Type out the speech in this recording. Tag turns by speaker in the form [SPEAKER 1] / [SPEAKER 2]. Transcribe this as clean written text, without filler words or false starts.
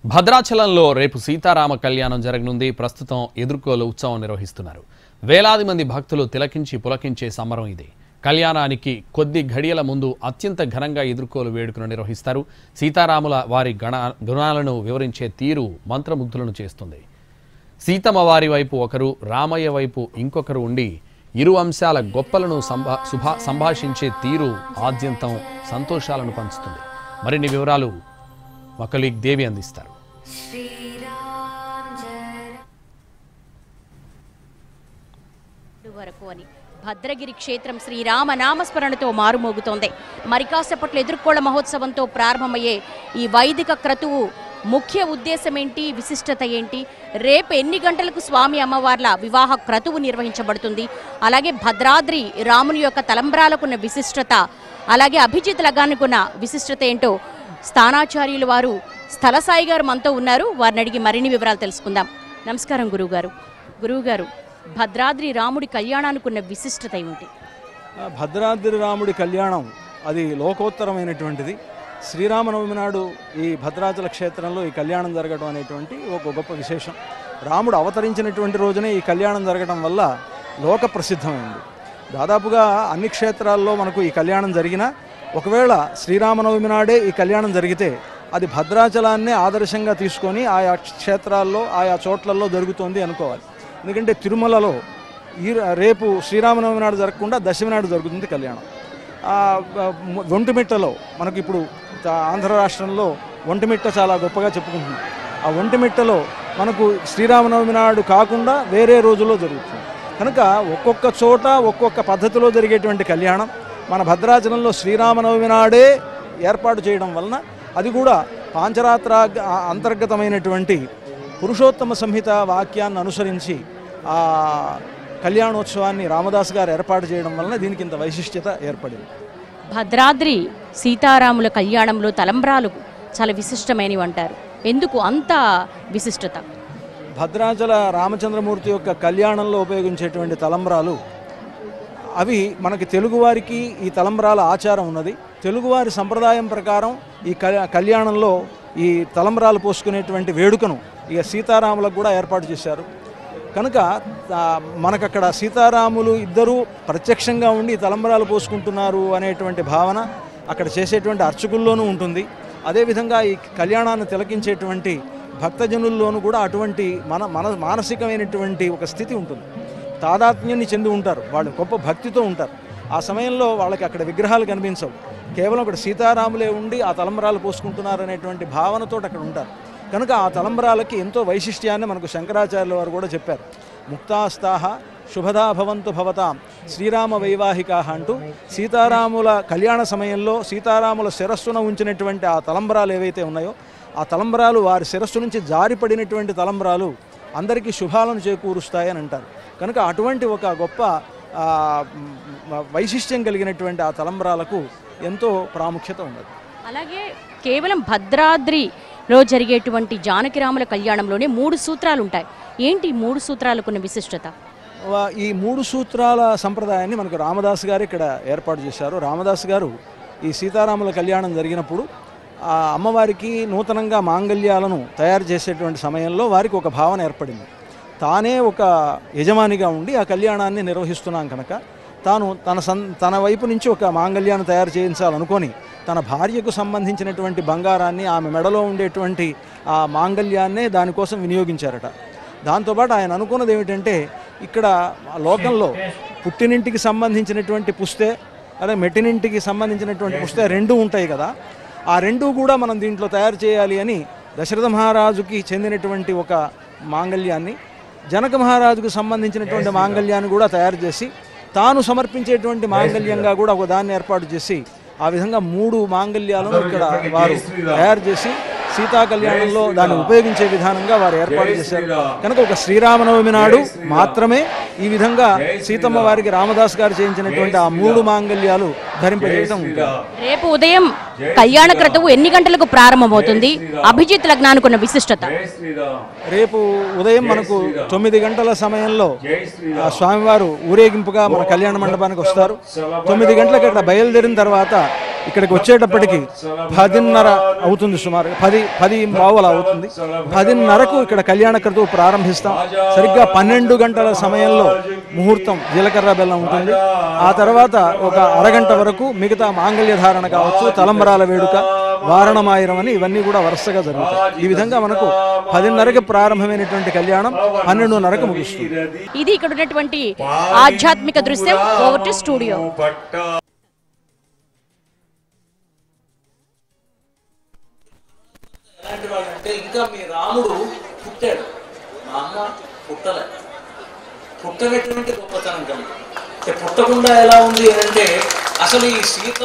[SPEAKER 1] భద్రాచలంలో రేపు సీతారామ కళ్యాణం జరగనుంది. ప్రస్తుతం ఎదుర్కోలు ఉత్సవం నిర్వహిస్తున్నారు. వేలాది మంది భక్తులు తిలకించి పులకించే సంబరం ఇది. కళ్యాణానికి కొద్ది ఘడియల ముందు అత్యంత ఘనంగా ఎదుర్కోలు వేడుకను నిర్వహిస్తారు. సీతారాముల వారి గుణాలను వివరించే తీరు మంత్రముగ్ధులను చేస్తుంది. సీతమ్మ వారి వైపు ఒకరు, రామయ్య వైపు ఇంకొకరు ఉండి ఇరు అంశాల గొప్పలను సంభాషించే తీరు ఆద్యంతం సంతోషాలను పంచుతుంది. మరిన్ని వివరాలు మా కలీగ్ దేవి అందిస్తారు.
[SPEAKER 2] భద్రగిరి క్షేత్రం శ్రీరామ నామస్మరణతో మారుమోగుతోంది. మరి కాసేపట్లో ఎదుర్కోళ్ల మహోత్సవంతో ప్రారంభమయ్యే ఈ వైదిక క్రతువు ముఖ్య ఉద్దేశం ఏంటి, విశిష్టత ఏంటి, రేపు ఎన్ని గంటలకు స్వామి అమ్మవార్ల వివాహ క్రతువు నిర్వహించబడుతుంది, అలాగే భద్రాద్రి రాముని యొక్క తలంబ్రాలకున్న విశిష్టత, అలాగే అభిజిత్ లగానుకున్న విశిష్టత ఏంటో స్థానాచార్యులు వారు స్థలసాయి గారు మనతో ఉన్నారు. వారిని అడిగి మరిన్ని వివరాలు తెలుసుకుందాం. నమస్కారం గురువుగారు, భద్రాద్రి రాముడి కళ్యాణానికి ఉన్న విశిష్టత ఏమిటి?
[SPEAKER 3] భద్రాద్రి రాముడి కళ్యాణం అది లోకోత్తరమైనటువంటిది. శ్రీరామనవమి నాడు ఈ భద్రాచల క్షేత్రంలో ఈ కళ్యాణం జరగడం అనేటువంటి ఒక గొప్ప విశేషం. రాముడు అవతరించినటువంటి రోజునే ఈ కళ్యాణం జరగడం వల్ల లోక ప్రసిద్ధమైంది. దాదాపుగా అన్ని క్షేత్రాల్లో మనకు ఈ కళ్యాణం జరిగినా ఒకవేళ శ్రీరామనవమి నాడే ఈ కళ్యాణం జరిగితే అది భద్రాచలాన్నే ఆదర్శంగా తీసుకొని ఆయా క్షేత్రాల్లో ఆయా చోట్లలో జరుగుతోంది అనుకోవాలి. ఎందుకంటే తిరుమలలో రేపు శ్రీరామనవమి నాడు జరగకుండా దశమి నాడు జరుగుతుంది కళ్యాణం. ఒంటిమిట్టలో మనకు ఇప్పుడు ఆంధ్ర రాష్ట్రంలో ఒంటిమిట్ట చాలా గొప్పగా చెప్పుకుంటుంది. ఆ ఒంటిమిట్టలో మనకు శ్రీరామనవమి నాడు కాకుండా వేరే రోజుల్లో జరుగుతుంది. కనుక ఒక్కొక్క చోట ఒక్కొక్క పద్ధతిలో జరిగేటువంటి కళ్యాణం మన భద్రాచలంలో శ్రీరామనవమి నాడే ఏర్పాటు చేయడం వలన అది కూడా పాంచరాత్ర అంతర్గతమైనటువంటి పురుషోత్తమ సంహిత వాక్యాన్ని అనుసరించి ఆ కళ్యాణోత్సవాన్ని రామదాస్ గారు ఏర్పాటు చేయడం వలన దీనికి ఇంత వైశిష్ట్యత ఏర్పడింది.
[SPEAKER 2] భద్రాద్రి సీతారాముల కళ్యాణంలో తలంబ్రాలు చాలా విశిష్టమైనవి అంటారు. ఎందుకు అంత విశిష్టత?
[SPEAKER 3] భద్రాచల రామచంద్రమూర్తి యొక్క కళ్యాణంలో ఉపయోగించేటువంటి తలంబ్రాలు అవి మనకి తెలుగువారికి ఈ తలంబ్రాల ఆచారం ఉన్నది. తెలుగువారి సంప్రదాయం ప్రకారం ఈ కళ్యాణంలో ఈ తలంబ్రాలు పోసుకునేటువంటి వేడుకను ఇక సీతారాములకు కూడా ఏర్పాటు చేశారు. కనుక మనకక్కడ సీతారాములు ఇద్దరూ ప్రత్యక్షంగా ఉండి తలంబ్రాలు పోసుకుంటున్నారు అనేటువంటి భావన అక్కడ చేసేటువంటి అర్చకుల్లోనూ ఉంటుంది. అదేవిధంగా ఈ కళ్యాణాన్ని తిలకించేటువంటి భక్తజనుల్లోనూ కూడా అటువంటి మానసికమైనటువంటి ఒక స్థితి ఉంటుంది. తాదాత్మ్యాన్ని చెంది ఉంటారు, వాళ్ళు గొప్ప భక్తితో ఉంటారు. ఆ సమయంలో వాళ్ళకి అక్కడ విగ్రహాలు కనిపించవు, కేవలం అక్కడ సీతారాములే ఉండి ఆ తలంబ్రాలు పోసుకుంటున్నారు అనేటువంటి భావనతో అక్కడ ఉంటారు. కనుక ఆ తలంబ్రాలకి ఎంతో వైశిష్ట్యాన్ని మనకు శంకరాచార్యుల వారు కూడా చెప్పారు. ముక్తాస్తాహ శుభదా భవంతు భవతాం శ్రీరామ వైవాహికాహ అంటూ సీతారాముల కళ్యాణ సమయంలో సీతారాముల శిరస్సున ఉంచినటువంటి ఆ తలంబ్రాలు ఏవైతే ఉన్నాయో ఆ తలంబ్రాలు వారి శిరస్సు నుంచి జారిపడినటువంటి తలంబ్రాలు అందరికీ శుభాలను చేకూరుస్తాయని అంటారు. కనుక అటువంటి ఒక గొప్ప వైశిష్ట్యం కలిగినటువంటి ఆ తలంబ్రాలకు ఎంతో ప్రాముఖ్యత ఉన్నది.
[SPEAKER 2] అలాగే కేవలం భద్రాద్రిలో జరిగేటువంటి జానకిరాముల కళ్యాణంలోనే 3 సూత్రాలు ఉంటాయి. ఏంటి 3 సూత్రాలకున్న విశిష్టత?
[SPEAKER 3] ఈ 3 సూత్రాల సంప్రదాయాన్ని మనకు రామదాస్ గారు ఇక్కడ ఏర్పాటు చేశారు. రామదాస్ గారు ఈ సీతారాముల కళ్యాణం జరిగినప్పుడు ఆ అమ్మవారికి నూతనంగా మాంగళ్యాలను తయారు చేసేటువంటి సమయంలో వారికి ఒక భావన ఏర్పడింది. తానే ఒక యజమానిగా ఉండి ఆ కళ్యాణాన్ని నిర్వహిస్తున్నాం కనుక తాను తన వైపు నుంచి ఒక మాంగళ్యాన్ని తయారు చేయించాలనుకొని తన భార్యకు సంబంధించినటువంటి బంగారాన్ని ఆమె మెడలో ఉండేటువంటి ఆ మాంగళ్యాన్నే దానికోసం వినియోగించారట. దాంతోపాటు ఆయన అనుకున్నది ఏమిటంటే ఇక్కడ లోకంలో పుట్టినింటికి సంబంధించినటువంటి పుస్తే అలాగే మెట్టినింటికి సంబంధించినటువంటి పుస్తే 2 ఉంటాయి కదా, ఆ 2 కూడా మనం దీంట్లో తయారు చేయాలి అని దశరథ మహారాజుకి చెందినటువంటి ఒక మాంగళ్యాన్ని, జనక మహారాజుకు సంబంధించినటువంటి మాంగళ్యాన్ని కూడా తయారు చేసి తాను సమర్పించేటువంటి మాంగళ్యంగా కూడా ఒక దాన్ని ఏర్పాటు చేసి ఆ విధంగా 3 మాంగళ్యాలను ఇక్కడ వారు తయారు చేసి సీతా కళ్యాణంలో దాన్ని ఉపయోగించే విధానంగా వారు ఏర్పాటు చేశారు. కనుక ఒక శ్రీరామనవమి నాడు మాత్రమే ఈ విధంగా సీతమ్మ వారికి రామదాస్ గారు చేయించినటువంటి ఆ 3 మాంగళ్యాలు ధరింపజేయడం ఉంటుంది.
[SPEAKER 2] రేపు ఉదయం కళ్యాణ క్రతువు ఎన్ని గంటలకు ప్రారంభమవుతుంది? అభిజిత్ లగ్నానుకున్న విశిష్టత.
[SPEAKER 3] రేపు ఉదయం మనకు 9 గంటల సమయంలో స్వామివారు ఊరేగింపుగా మన కళ్యాణ మండపానికి వస్తారు. 9 గంటలకు ఇక్కడ బయలుదేరిన తర్వాత ఇక్కడికి వచ్చేటప్పటికి 10:30 అవుతుంది, సుమారు 10:15 అవుతుంది. 10:30కు ఇక్కడ కళ్యాణ క్రతువు ప్రారంభిస్తాం. సరిగ్గా 12 గంటల సమయంలో ముహూర్తం జీలకర్ర బెల్లం ఉంటుంది. ఆ తర్వాత ఒక అరగంట వరకు మిగతా మాంగళ్య ధారణ కావచ్చు, తలంబరాల వేడుక, వారణమాయిరం అని ఇవన్నీ కూడా వరుసగా జరుగుతాయి. ఈ విధంగా మనకు 10:30కి ప్రారంభమైనటువంటి కళ్యాణం 12:30కు ముగుస్తుంది.
[SPEAKER 2] ఇది ఇక్కడ ఉన్నటువంటి ఆధ్యాత్మిక దృశ్యం. Over to studio.
[SPEAKER 4] అంటే ఇంకా మీ రాముడు పుట్టాడు, మా అమ్మ పుట్టలే. పుట్టనటువంటి గొప్పతనం కలిగి పుట్టకుండా ఎలా ఉంది అంటే అసలు ఈ సీత